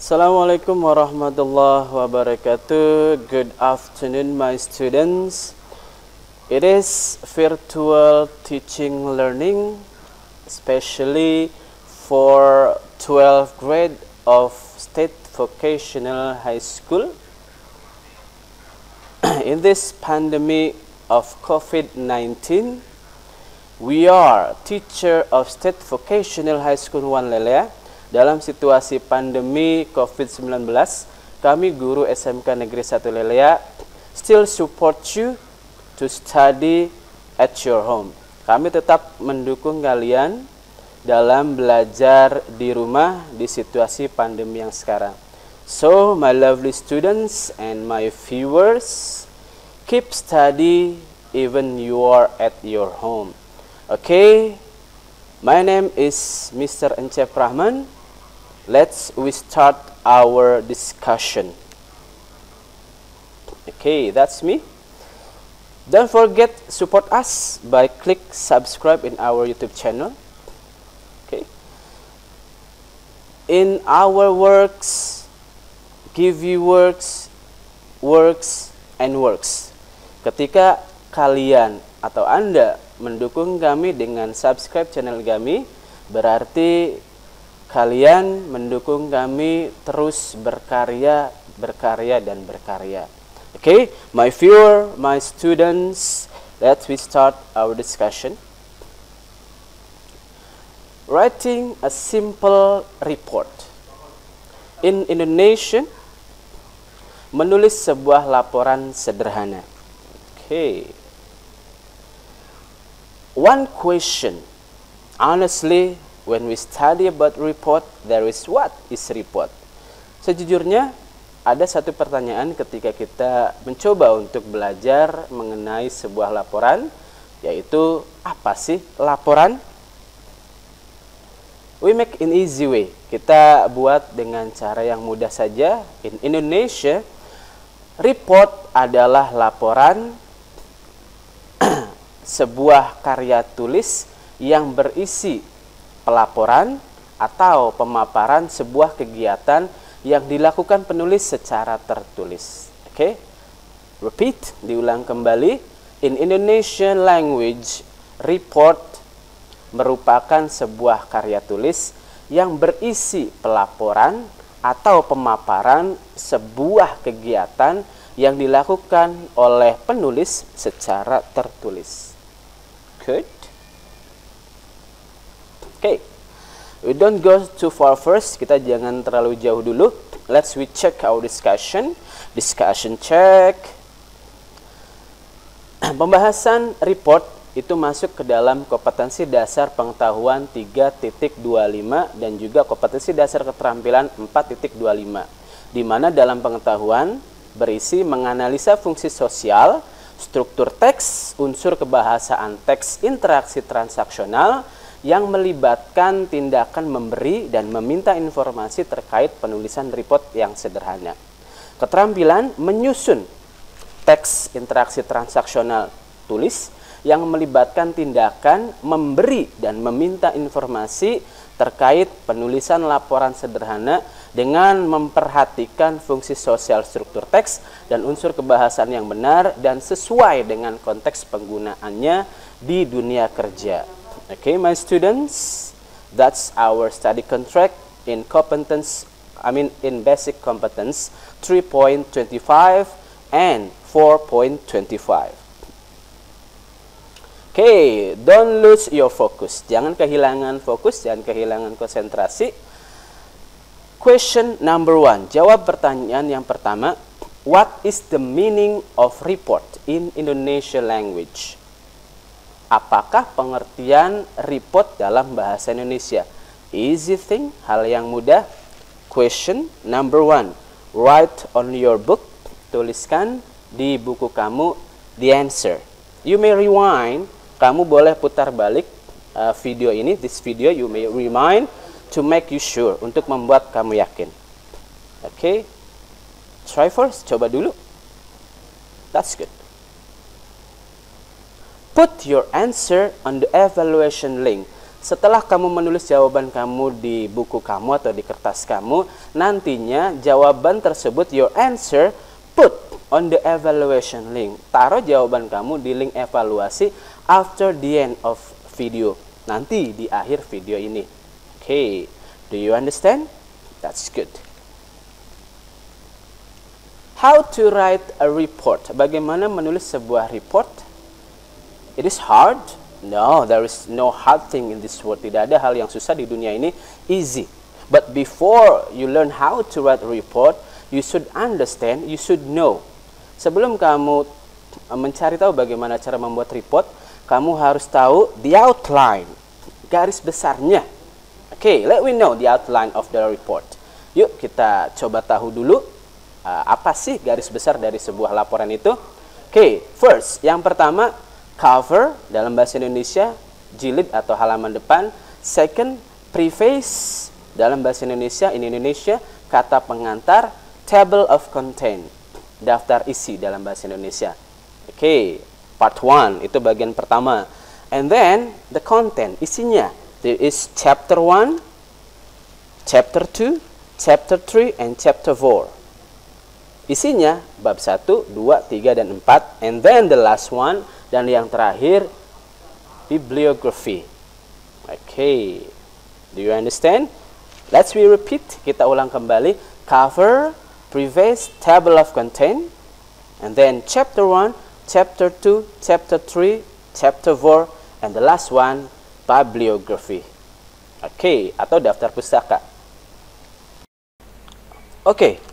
Assalamualaikum warahmatullahi wabarakatuh. Good afternoon, my students. It is virtual teaching learning, especially for 12th grade of State Vocational High School. In this pandemic of COVID-19, we are teacher of State Vocational High School 1 Lelea. Dalam situasi pandemi COVID-19, kami guru SMK Negeri 1 Lelea still support you to study at your home. Kami tetap mendukung kalian dalam belajar di rumah di situasi pandemi yang sekarang. So, my lovely students and my viewers, keep study even you are at your home. Okay, my name is Mr. Encep Rahman. We start our discussion. Okay, that's me. Don't forget support us by click subscribe in our YouTube channel. Okay. In our works, give you works, and works. Ketika kalian atau Anda mendukung kami dengan subscribe channel kami, berarti kalian mendukung kami terus berkarya, dan berkarya. Okay, my viewer, my students, let's start our discussion. Writing a simple report. In Indonesian, menulis sebuah laporan sederhana. Okay. One question. Honestly, when we study about report, there is what is report. Sejujurnya, ada satu pertanyaan ketika kita mencoba untuk belajar mengenai sebuah laporan, yaitu apa sih laporan? We make in easy way. Kita buat dengan cara yang mudah saja. In Indonesia, report adalah laporan sebuah karya tulis yang berisi pelaporan atau pemaparan sebuah kegiatan yang dilakukan penulis secara tertulis. Oke, repeat, diulang kembali. In Indonesian language, report merupakan sebuah karya tulis yang berisi pelaporan atau pemaparan sebuah kegiatan yang dilakukan oleh penulis secara tertulis. Good. Okay, we don't go too far first. Kita jangan terlalu jauh dulu. Let's we check our discussion. Discussion check. Pembahasan report itu masuk ke dalam kompetensi dasar pengetahuan 3.25 dan juga kompetensi dasar keterampilan 4.25. Di mana dalam pengetahuan berisi menganalisa fungsi sosial, struktur teks, unsur kebahasaan teks, interaksi transaksional yang melibatkan tindakan memberi dan meminta informasi terkait penulisan report yang sederhana. Keterampilan menyusun teks interaksi transaksional tulis yang melibatkan tindakan memberi dan meminta informasi terkait penulisan laporan sederhana dengan memperhatikan fungsi sosial struktur teks dan unsur kebahasaan yang benar dan sesuai dengan konteks penggunaannya di dunia kerja. Okay, my students, that's our study contract in in basic competence 3.25 and 4.25. Okay, don't lose your focus. Jangan kehilangan fokus, jangan kehilangan konsentrasi. Question number 1. Jawab pertanyaan yang pertama. What is the meaning of report in Indonesian language? Apakah pengertian report dalam bahasa Indonesia? Easy thing, hal yang mudah. Question number 1. Write on your book. Tuliskan di buku kamu the answer. You may rewind. Kamu boleh putar balik video ini. This video you may rewind to make you sure, untuk membuat kamu yakin. Okay. Try first. Coba dulu. That's good. Put your answer on the evaluation link. Setelah kamu menulis jawaban kamu di buku kamu atau di kertas kamu, nantinya jawaban tersebut, your answer, put on the evaluation link. Taruh jawaban kamu di link evaluasi after the end of video. Nanti di akhir video ini. Okay, do you understand? That's good. How to write a report. Bagaimana menulis sebuah report? It is hard. No, there is no hard thing in this world. Tidak ada hal yang susah di dunia ini. Easy. But before you learn how to write a report, you should understand, you should know. Sebelum kamu mencari tahu bagaimana cara membuat report, kamu harus tahu the outline, garis besarnya. Okay, let me know the outline of the report. Yuk kita coba tahu dulu apa sih garis besar dari sebuah laporan itu. Okay, first, yang pertama, cover dalam bahasa Indonesia, jilid atau halaman depan. Second, preface dalam bahasa Indonesia, in Indonesia, kata pengantar. Table of content, daftar isi dalam bahasa Indonesia. Okay, part 1, itu bagian pertama. And then, the content, isinya. There is chapter 1, chapter 2, chapter 3, and chapter 4. Isinya, bab 1, 2, 3, dan 4. And then the last one, dan yang terakhir, bibliography. Okay, do you understand? Let's repeat, kita ulang kembali. Cover, preface, table of content, and then chapter 1, chapter 2, chapter 3, chapter 4, and the last one, bibliography. Okay, atau daftar pustaka. Okay,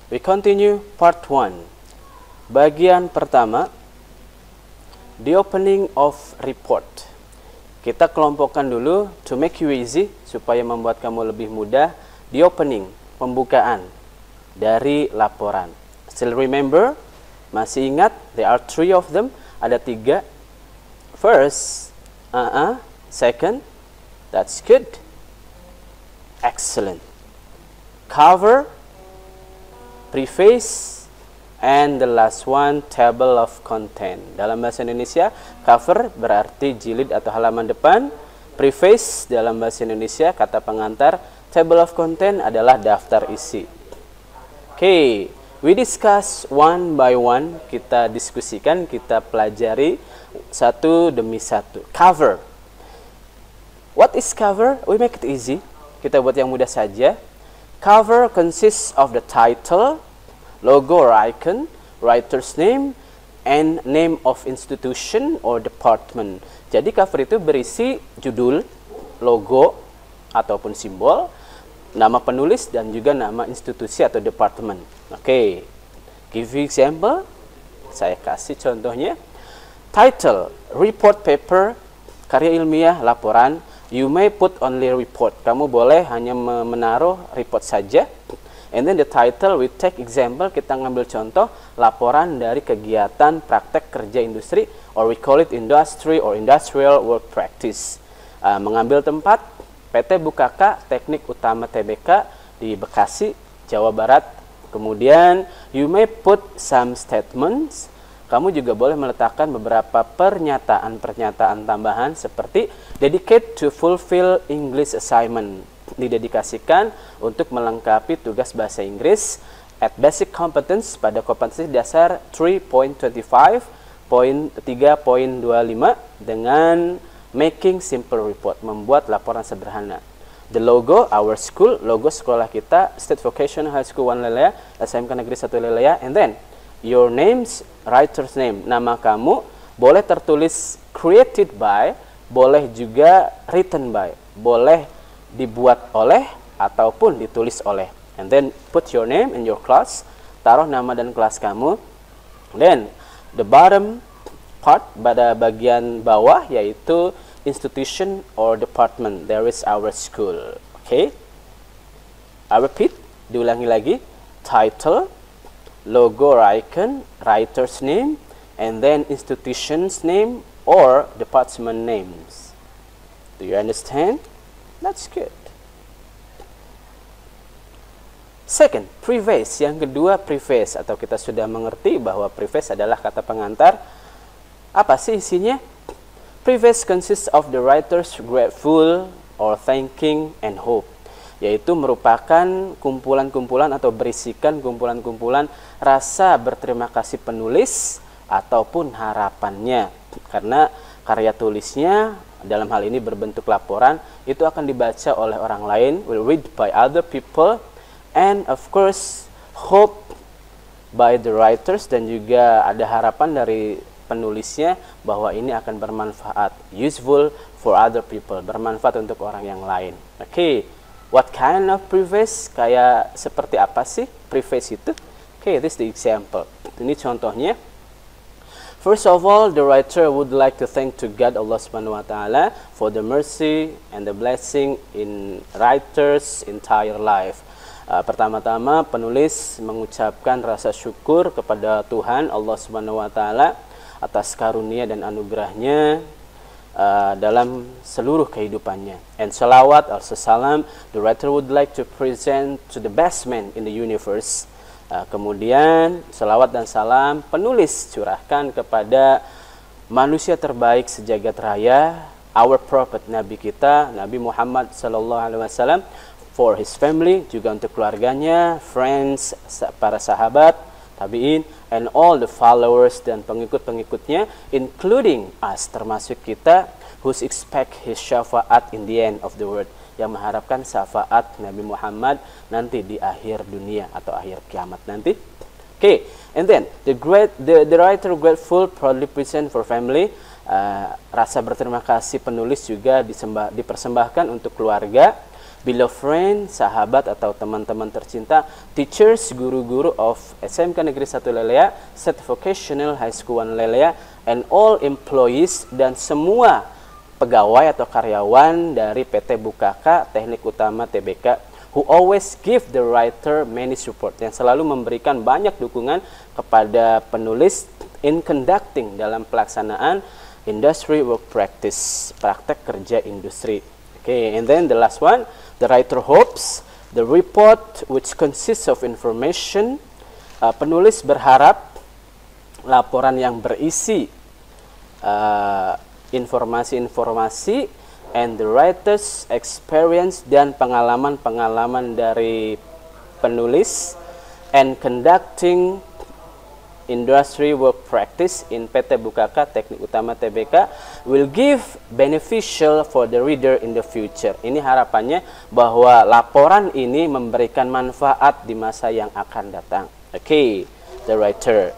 we continue part 1. Bagian pertama, the opening of report. Kita kelompokkan dulu to make you easy, supaya membuat kamu lebih mudah. The opening, pembukaan dari laporan. Still remember? Masih ingat? There are 3 of them. Ada 3. First, second, that's good. Excellent. Cover, preface, and the last one, table of content. Dalam bahasa Indonesia, cover berarti jilid atau halaman depan. Preface dalam bahasa Indonesia, kata pengantar. Table of content adalah daftar isi. Okay, we discuss one by one. Kita diskusikan, kita pelajari satu demi satu. Cover. What is cover? We make it easy. Kita buat yang mudah saja. Cover consists of the title, logo or icon, writer's name, and name of institution or department. Jadi cover itu berisi judul, logo, ataupun simbol, nama penulis, dan juga nama institusi atau departemen. Oke, give you example. Saya kasih contohnya. Title, report paper, karya ilmiah, laporan. You may put only report. Kamu boleh hanya menaruh report saja. And then the title, we take example, kita ngambil contoh laporan dari kegiatan praktek kerja industri, or we call it industry or industrial work practice. Mengambil tempat PT Bukaka Teknik Utama Tbk di Bekasi, Jawa Barat. Kemudian you may put some statements. Kamu juga boleh meletakkan beberapa pernyataan tambahan seperti dedicate to fulfill English assignment. Didedikasikan untuk melengkapi tugas bahasa Inggris at basic competence pada kompetensi dasar 3.25.3.25 dengan making simple report, membuat laporan sederhana. The logo, our school, logo sekolah kita, State Vocational High School 1 Lelea, SMK Negeri 1 Lelea, and then your names, writer's name, nama kamu boleh tertulis created by, boleh juga written by, boleh dibuat oleh ataupun ditulis oleh. And then put your name in your class, taruh nama dan kelas kamu. Then the bottom part, pada bagian bawah, yaitu institution or department. There is our school. Okay, I repeat, diulangi lagi. Title, logo or icon, writer's name, and then institution's name or department names. Do you understand? That's good. Second, preface. Yang kedua, preface, atau kita sudah mengerti bahwa preface adalah kata pengantar. Apa sih isinya? Preface consists of the writer's grateful or thanking and hope, yaitu merupakan kumpulan-kumpulan atau berisikan kumpulan-kumpulan rasa berterima kasih penulis ataupun harapannya, karena karya tulisnya dalam hal ini berbentuk laporan itu akan dibaca oleh orang lain, will read by other people, and of course hope by the writers, dan juga ada harapan dari penulisnya bahwa ini akan bermanfaat, useful for other people, bermanfaat untuk orang yang lain. Oke, what kind of preface? Kayak seperti apa sih preface itu? Oke, this is the example. Ini contohnya. First of all, the writer would like to thank to God, Allah Subhanahu wa Ta'ala, for the mercy and the blessing in writer's entire life. Pertama-tama penulis mengucapkan rasa syukur kepada Tuhan Allah Subhanahu wa Ta'ala atas karunia dan anugerahnya dalam seluruh kehidupannya. And salawat also salam, the writer would like to present to the best man in the universe. Kemudian salawat dan salam penulis curahkan kepada manusia terbaik sejagat raya, our prophet, nabi kita, Nabi Muhammad sallallahu alaihi wasallam, for his family, juga untuk keluarganya, friends, para sahabat, tabi'in, and all the followers dan pengikut-pengikutnya, including us, termasuk kita, who expect his syafaat in the end of the world, yang mengharapkan syafaat Nabi Muhammad nanti di akhir dunia atau akhir kiamat nanti. Okay, and then the writer grateful proudly present for family, rasa berterima kasih penulis juga dipersembahkan untuk keluarga, beloved friend, sahabat atau teman-teman tercinta, teachers, guru-guru of SMK Negeri 1 Lelea, State Vocational High School 1 Lelea, and all employees, dan semua pegawai atau karyawan dari PT Bukaka Teknik Utama TBK, who always give the writer many support, yang selalu memberikan banyak dukungan kepada penulis in conducting, dalam pelaksanaan industry work practice, praktek kerja industri. Okay, and then the last one, the writer hopes the report which consists of information, penulis berharap laporan yang berisi informasi-informasi, and the writer's experience, dan pengalaman-pengalaman dari penulis, and conducting industry work practice in PT Bukaka Teknik Utama TBK will give beneficial for the reader in the future. Ini harapannya bahwa laporan ini memberikan manfaat di masa yang akan datang. Okay, the writer.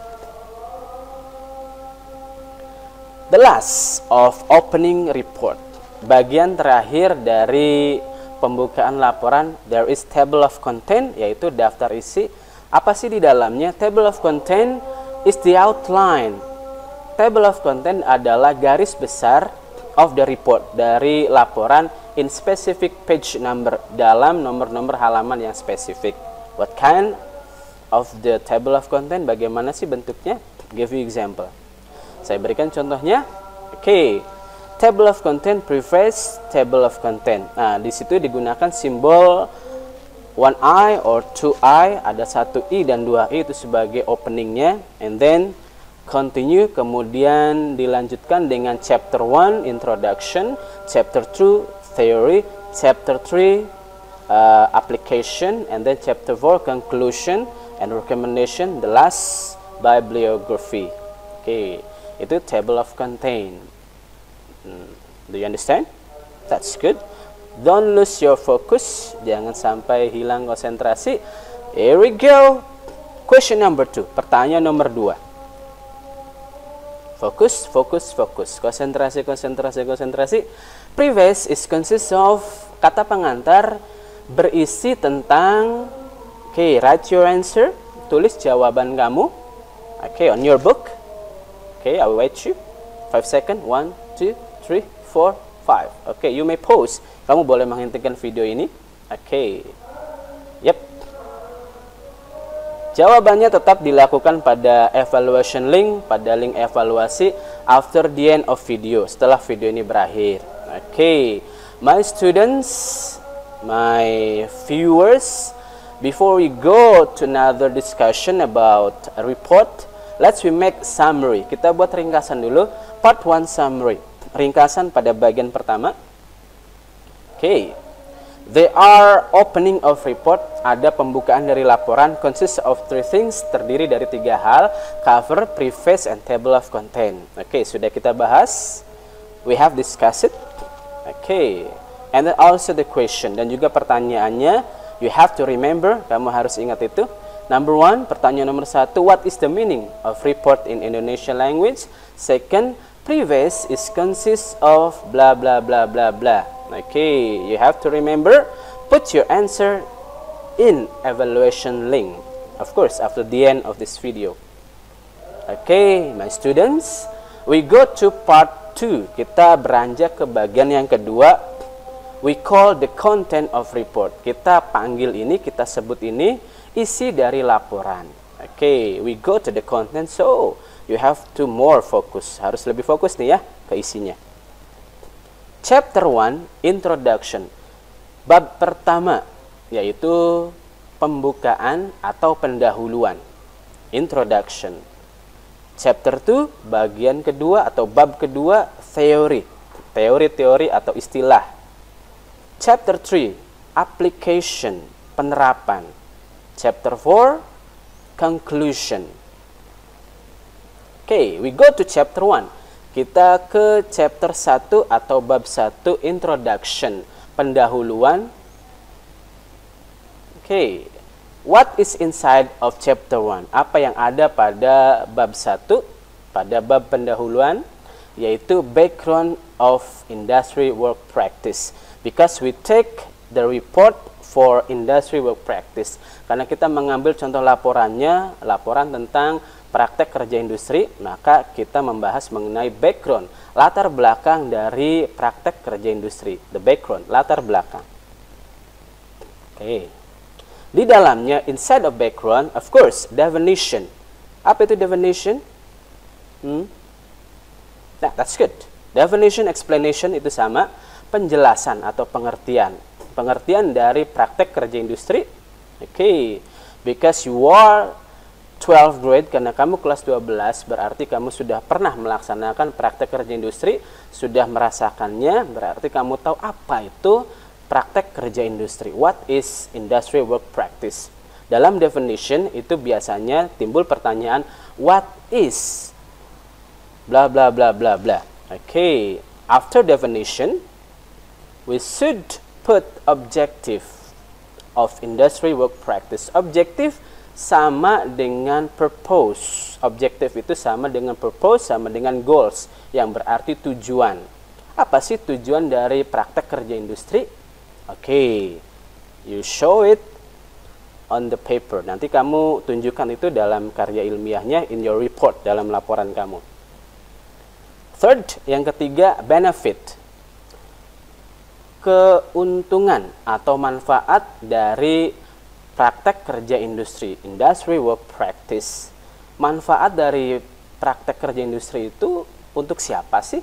The last of opening report. Bagian terakhir dari pembukaan laporan, there is table of content, yaitu daftar isi. Apa sih di dalamnya? Table of content is the outline. Table of content adalah garis besar of the report, dari laporan, in specific page number, dalam nomor-nomor halaman yang spesifik. What kind of the table of content? Bagaimana sih bentuknya? Give you example. Saya berikan contohnya. Okay, table of content, preface, table of content. Nah, di situ digunakan simbol 1i or 2i, ada 1i dan 2i itu sebagai openingnya, and then continue, kemudian dilanjutkan dengan chapter 1 introduction, chapter 2 theory, chapter 3 application, and then chapter 4 conclusion and recommendation, the last bibliography. Okay, itu table of content. Do you understand? That's good. Don't lose your focus, jangan sampai hilang konsentrasi. Here we go. Question number 2, pertanyaan nomor 2. Fokus, fokus, fokus. Konsentrasi, konsentrasi, konsentrasi. Preface is consists of, kata pengantar berisi tentang, okay, write your answer, tulis jawaban kamu. Okay, on your book. Okay, I will wait you. 5 seconds. 1, 2, 3, 4, 5. Okay, you may pause. Kamu boleh menghentikan video ini. Okay. Yep. Jawabannya tetap dilakukan pada evaluation link, pada link evaluasi after the end of video, setelah video ini berakhir. Okay. My students, my viewers, before we go to another discussion about a report, let's we make summary. Kita buat ringkasan dulu. Part 1 summary. ringkasan pada bagian pertama. Oke. They are opening of report, ada pembukaan dari laporan, consists of 3 things, terdiri dari 3 hal, cover, preface, and table of content. Oke, sudah kita bahas. We have discussed it. Oke. And then also the question, dan juga pertanyaannya, you have to remember, kamu harus ingat itu. Number 1, pertanyaan nomor 1, what is the meaning of report in Indonesian language? Second, preface is consists of blah blah blah blah blah. Okay, you have to remember, put your answer in evaluation link, of course, after the end of this video. Okay, my students, we go to part 2. Kita beranjak ke bagian yang kedua. We call the content of report. Kita panggil ini, kita sebut ini isi dari laporan. Okay, we go to the content, so you have to more focus. Harus lebih fokus nih ya ke isinya. Chapter 1, Introduction. Bab pertama, yaitu pembukaan atau pendahuluan. Introduction. Chapter 2, bagian kedua atau bab kedua, Theory. Teori-teori atau istilah. Chapter 3, Application. Penerapan. Chapter 4, Conclusion. Okay, we go to chapter 1. Kita ke chapter 1 atau bab 1, Introduction, pendahuluan. Okay, what is inside of chapter 1? Apa yang ada pada bab 1, pada bab pendahuluan, yaitu background of industry work practice. Because we take the report for industry work practice. Karena kita mengambil contoh laporannya, laporan tentang praktek kerja industri, maka kita membahas mengenai background, latar belakang dari praktek kerja industri. The background, latar belakang. Oke. Di dalamnya, inside of background, of course, definition. Apa itu definition? Nah, that's good. Definition, explanation itu sama. Penjelasan atau pengertian. Pengertian dari praktek kerja industri. Oke. Because you are 12th grade, karena kamu kelas 12, berarti kamu sudah pernah melaksanakan praktek kerja industri, sudah merasakannya, berarti kamu tahu apa itu praktek kerja industri. What is industry work practice? Dalam definition itu biasanya timbul pertanyaan, what is bla bla bla bla bla. Okay, after definition, we should put objective of industry work practice. Objective sama dengan purpose. Objektif itu sama dengan purpose, sama dengan goals, yang berarti tujuan. Apa sih tujuan dari praktek kerja industri? Oke, you show it on the paper. Nanti kamu tunjukkan itu dalam karya ilmiahnya, in your report, dalam laporan kamu. Third, yang ketiga, benefit. Keuntungan atau manfaat dari praktek kerja industri, industry work practice. Manfaat dari praktek kerja industri itu untuk siapa sih?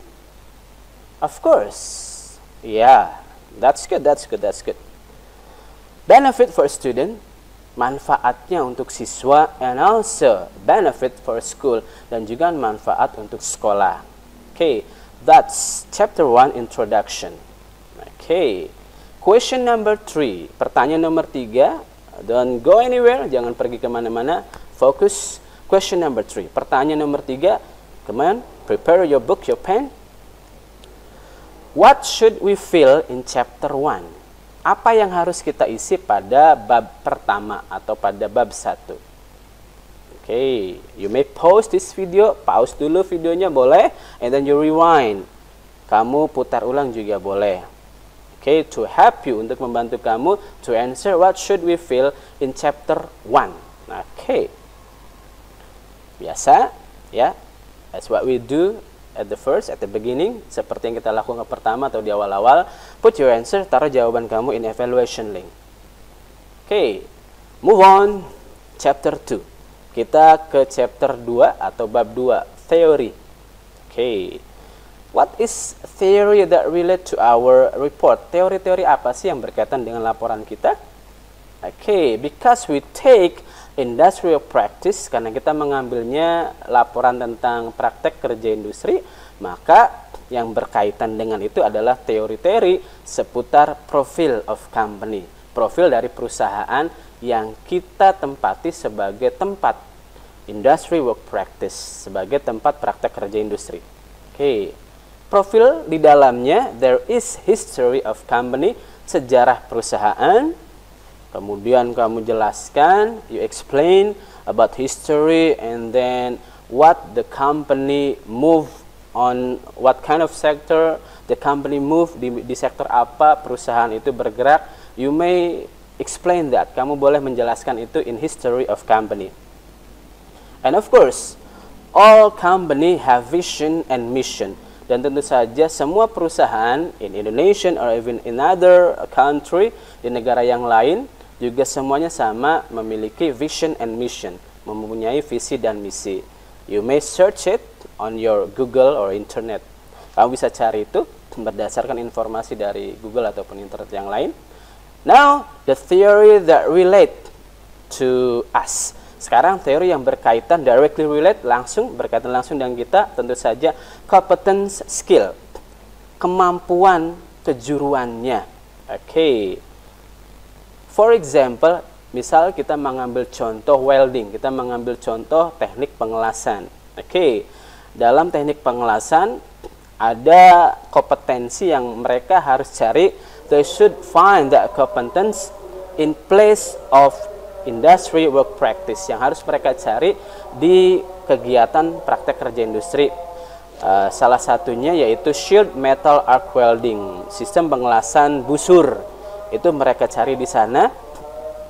Of course, yeah, that's good, that's good, that's good. Benefit for student, manfaatnya untuk siswa, and also benefit for school, dan juga manfaat untuk sekolah. Okay, that's chapter 1, Introduction. Okay, question number 3, pertanyaan nomor 3. Don't go anywhere, jangan pergi kemana-mana. Focus. Question number 3. Pertanyaan nomor 3. Come on, prepare your book, your pen. What should we fill in chapter 1? Apa yang harus kita isi pada bab pertama atau pada bab 1? Okay, you may pause this video. Pause dulu videonya boleh. And then you rewind. Kamu putar ulang juga boleh. Okay, to help you, untuk membantu kamu to answer what should we fill in chapter 1. Okay. Biasa, ya. That's what we do at the beginning, seperti yang kita lakukan pertama atau di awal-awal. Put your answer, taruh jawaban kamu in evaluation link. Okay. Move on, chapter 2. Kita ke chapter 2 atau bab 2, theory. Okay. What is theory that relate to our report? Teori-teori apa sih yang berkaitan dengan laporan kita? Okay, because we take industrial practice, karena kita mengambilnya laporan tentang praktek kerja industri, maka yang berkaitan dengan itu adalah teori-teori seputar profile of company, profil dari perusahaan yang kita tempati sebagai tempat industry work practice, sebagai tempat praktek kerja industri. Oke. Profil di dalamnya there is history of company, sejarah perusahaan. Kemudian kamu jelaskan, you explain about history, and then what the company move on, what kind of sector the company move, di sektor apa perusahaan itu bergerak. You may explain that, kamu boleh menjelaskan itu in history of company. And of course, all company have vision and mission. Dan tentu saja semua perusahaan in Indonesia or even in other country, di negara yang lain, juga semuanya sama memiliki vision and mission, mempunyai visi dan misi. You may search it on your Google or internet. Kamu bisa cari itu berdasarkan informasi dari Google ataupun internet yang lain. Now, the theory that relate to us. Sekarang teori yang berkaitan, directly relate, berkaitan langsung dengan kita, tentu saja competence skill, kemampuan kejuruannya. Oke. For example, misal kita mengambil contoh welding, kita mengambil contoh teknik pengelasan. Oke. Dalam teknik pengelasan ada kompetensi yang mereka harus cari. They should find that competence in place of industry work practice, yang harus mereka cari di kegiatan praktek kerja industri. Salah satunya yaitu shield metal arc welding, sistem pengelasan busur. Itu mereka cari di sana.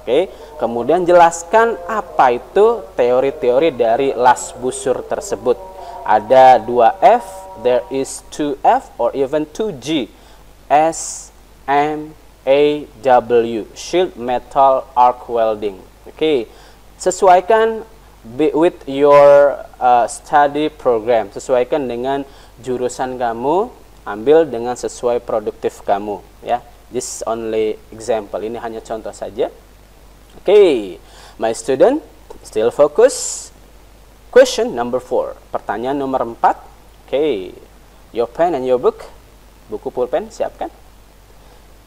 Oke. Kemudian jelaskan apa itu teori-teori dari las busur tersebut. Ada 2F, there is 2F or even 2G. SMAW, shield metal arc welding. Oke. Sesuaikan with your study program, sesuaikan dengan jurusan kamu, ambil dengan sesuai produktif kamu, ya. This only example, ini hanya contoh saja. Oke, my student, still focus. Question number 4, pertanyaan nomor 4. Oke, your pen and your book, buku pulpen siapkan.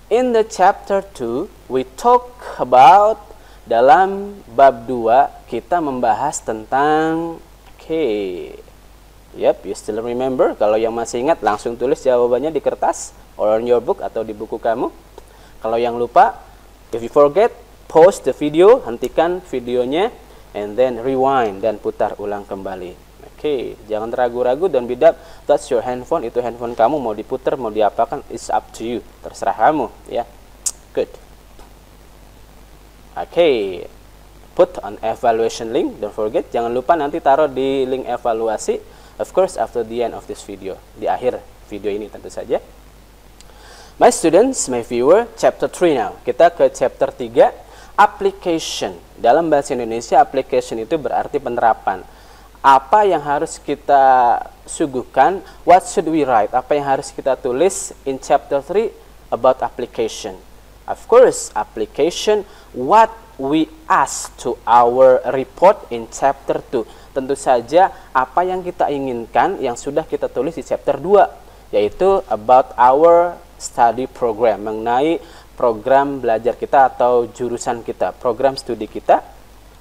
In the chapter 2, we talk about, dalam bab 2 kita membahas tentang, you still remember? Kalau yang masih ingat langsung tulis jawabannya di kertas or on your book atau di buku kamu. Kalau yang lupa, if you forget, pause the video, hentikan videonya, and then rewind dan putar ulang kembali. Oke, jangan ragu-ragu, don't be doubt, that's your handphone, itu handphone kamu, mau diputar, mau diapakan, it's up to you, terserah kamu, ya. Good. Oke, put on evaluation link, don't forget, jangan lupa nanti taruh di link evaluasi, of course after the end of this video, di akhir video ini tentu saja. My students, my viewer, chapter 3 now, kita ke chapter 3. Application. Dalam bahasa Indonesia, application itu berarti penerapan. Apa yang harus kita suguhkan? What should we write? Apa yang harus kita tulis in chapter 3 about application? Of course, application, what we ask to our report in chapter 2. Tentu saja apa yang kita inginkan yang sudah kita tulis di chapter 2, yaitu about our study program, mengenai program belajar kita atau jurusan kita, program studi kita.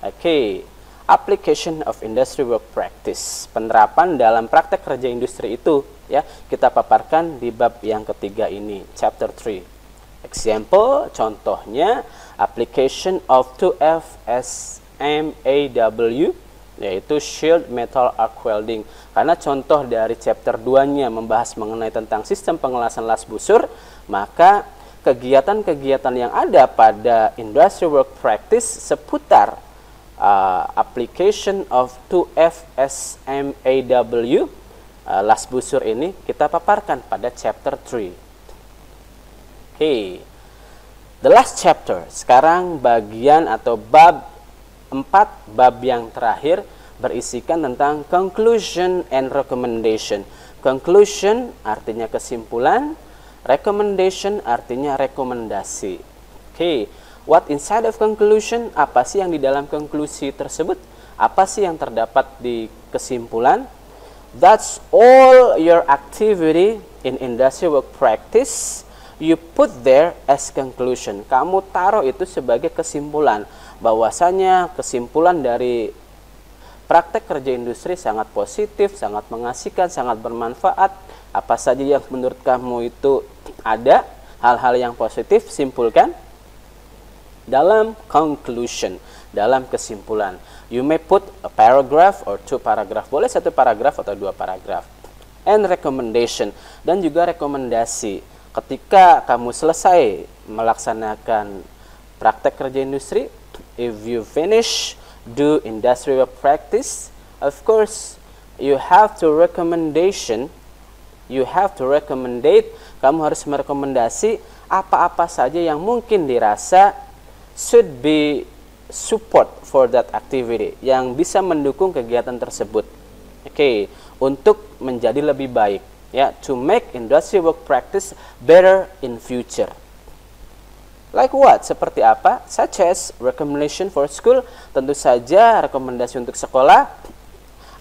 Oke. Application of industry work practice, penerapan dalam praktek kerja industri itu, ya, kita paparkan di bab yang ketiga ini, chapter 3. Example, contohnya application of 2F SMAW, yaitu shield metal arc welding. Karena contoh dari chapter 2-nya membahas mengenai tentang sistem pengelasan las busur, maka kegiatan-kegiatan yang ada pada industry work practice seputar application of 2F SMAW, las busur ini kita paparkan pada chapter 3. Oke. The last chapter, sekarang bagian atau bab 4, bab yang terakhir berisikan tentang conclusion and recommendation. Conclusion artinya kesimpulan, recommendation artinya rekomendasi. Oke, what inside of conclusion? Apa sih yang di dalam konklusi tersebut? Apa sih yang terdapat di kesimpulan? That's all your activity in industry work practice. You put there as conclusion. Kamu taruh itu sebagai kesimpulan. Bahwasanya kesimpulan dari praktek kerja industri sangat positif, sangat mengasihkan, sangat bermanfaat. Apa saja yang menurut kamu itu ada, hal-hal yang positif, simpulkan dalam conclusion, dalam kesimpulan. You may put a paragraph or 2 paragraph. Boleh 1 paragraf atau 2 paragraf. And recommendation. Dan juga rekomendasi. Ketika kamu selesai melaksanakan praktek kerja industri, if you finish do industrial practice, of course you have to recommendation. You have to recommendate. Kamu harus merekomendasi apa-apa saja yang mungkin dirasa should be support for that activity, yang bisa mendukung kegiatan tersebut. Oke, untuk menjadi lebih baik, ya, to make industry work practice better in future. Like what? Seperti apa? Such as recommendation for school, tentu saja rekomendasi untuk sekolah.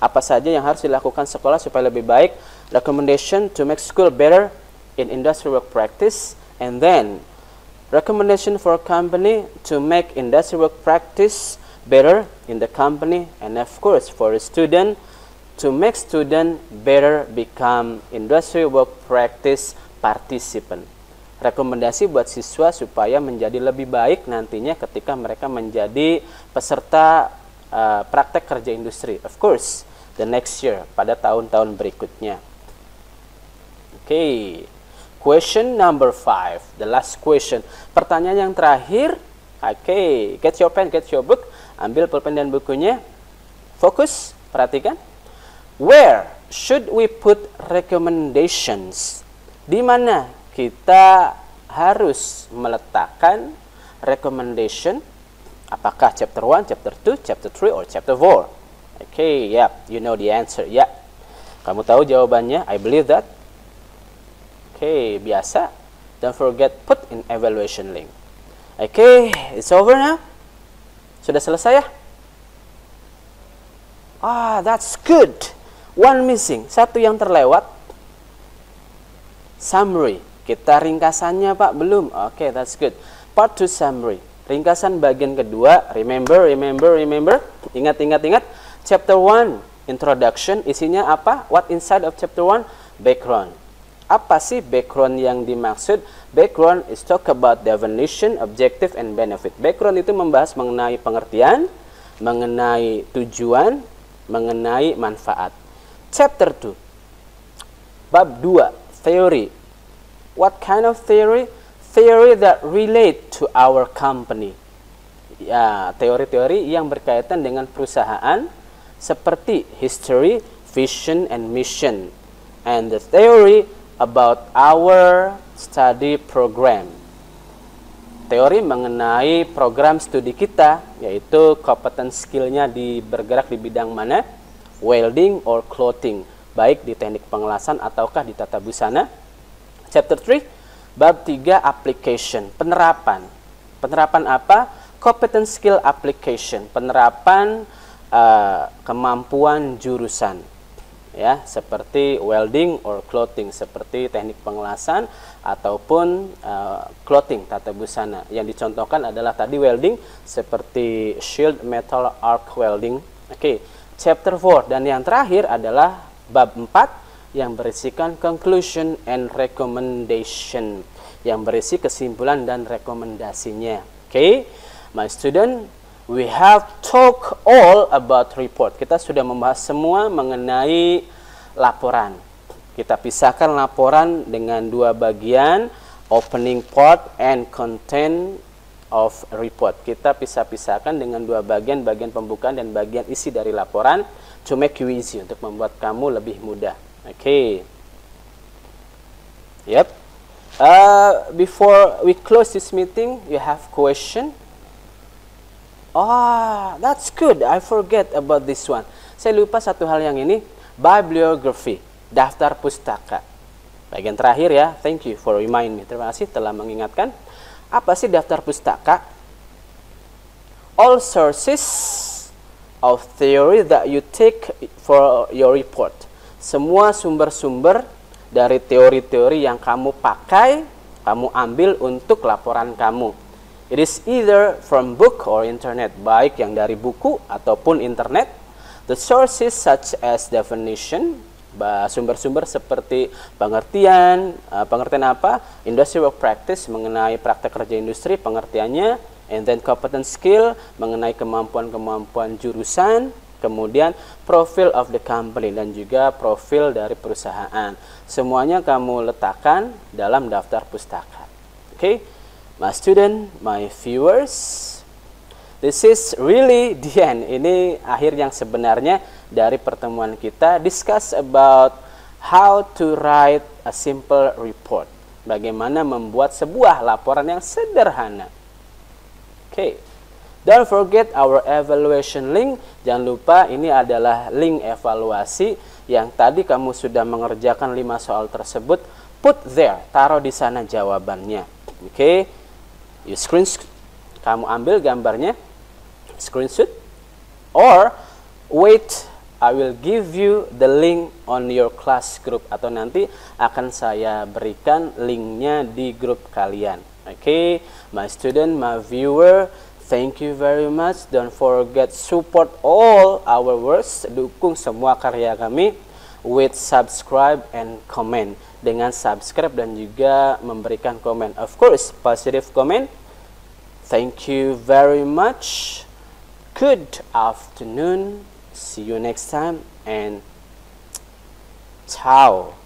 Apa saja yang harus dilakukan sekolah supaya lebih baik? Recommendation to make school better in industry work practice, and then recommendation for a company to make industry work practice better in the company, and of course for a student to make student better become industry work practice participant. Rekomendasi buat siswa supaya menjadi lebih baik nantinya ketika mereka menjadi peserta praktek kerja industri. Of course, the next year, pada tahun-tahun berikutnya. Okay. Question number 5, the last question. Pertanyaan yang terakhir. Okay, get your pen, get your book. Ambil pulpen dan bukunya. Fokus, perhatikan. Where should we put recommendations? Di mana kita harus meletakkan recommendation? Apakah chapter 1, chapter 2, chapter 3, or chapter 4? Okay, yeah, you know the answer. Yeah. Kamu tahu jawabannya? I believe that. Okay, biasa. Don't forget put in evaluation link. Okay, it's over now. Sudah selesai ya? Ah, that's good. One missing. 1 yang terlewat. Summary. Kita ringkasannya, Pak, belum. Okay, that's good. Part 2 summary. Ringkasan bagian kedua. Remember. Ingat. Chapter 1 introduction. Isinya apa? What inside of chapter 1? Background. Apa sih background yang dimaksud? Background is talk about definition, objective, and benefit. Background itu membahas mengenai pengertian, mengenai tujuan, mengenai manfaat. Chapter 2, bab 2, theory. What kind of theory? Theory that relate to our company. Ya, teori-teori yang berkaitan dengan perusahaan seperti history, vision, and mission. And the theory about our study program. Teori mengenai program studi kita, yaitu competence skill-nya bergerak di bidang mana? Welding or clothing, baik di teknik pengelasan ataukah di tata busana. Chapter 3, bab 3, application, penerapan. Penerapan apa? Competence skill application, penerapan kemampuan jurusan. Ya, seperti welding or clothing, seperti teknik pengelasan ataupun clothing, tata busana. Yang dicontohkan adalah tadi welding, seperti shield metal arc welding. Oke, chapter 4 dan yang terakhir adalah bab 4 yang berisikan conclusion and recommendation, yang berisi kesimpulan dan rekomendasinya. Oke, my student, we have talk all about report. Kita sudah membahas semua mengenai laporan. Kita pisahkan laporan dengan 2 bagian, opening part and content of report. Kita pisahkan dengan 2 bagian, bagian pembukaan dan bagian isi dari laporan, to make you easy, untuk membuat kamu lebih mudah. Okay. Yep. Before we close this meeting, you have question? Ah, that's good. I forget about this one. Saya lupa satu hal yang ini. Bibliography, daftar pustaka. Bagian terakhir ya. Thank you for remind me. Terima kasih telah mengingatkan. Apa sih daftar pustaka? All sources of theory that you take for your report. semua sumber-sumber dari teori-teori yang kamu pakai, kamu ambil untuk laporan kamu. It is either from book or internet, baik yang dari buku ataupun internet. The sources such as definition, sumber-sumber seperti pengertian apa? Industry work practice, mengenai praktek kerja industri, pengertiannya. And then competence skill, mengenai kemampuan-kemampuan jurusan. Kemudian profile of the company dan juga profil dari perusahaan. Semuanya kamu letakkan dalam daftar pustaka. Okay, my student, my viewers, this is really the end. Ini akhir yang sebenarnya dari pertemuan kita. Discuss about how to write a simple report. Bagaimana membuat sebuah laporan yang sederhana. Okay. Don't forget our evaluation link. Jangan lupa ini adalah link evaluasi yang tadi kamu sudah mengerjakan 5 soal tersebut. Put there, taruh di sana jawabannya. Oke, you screenshot, kamu ambil gambarnya, screenshot, or wait, I will give you the link on your class group, atau nanti akan saya berikan linknya di grup kalian. Oke, my student, my viewer, thank you very much. Don't forget support all our works. Dukung semua karya kami with subscribe and comment. Dengan subscribe dan juga memberikan komen. Of course, positive comment. Thank you very much. Good afternoon. See you next time and ciao.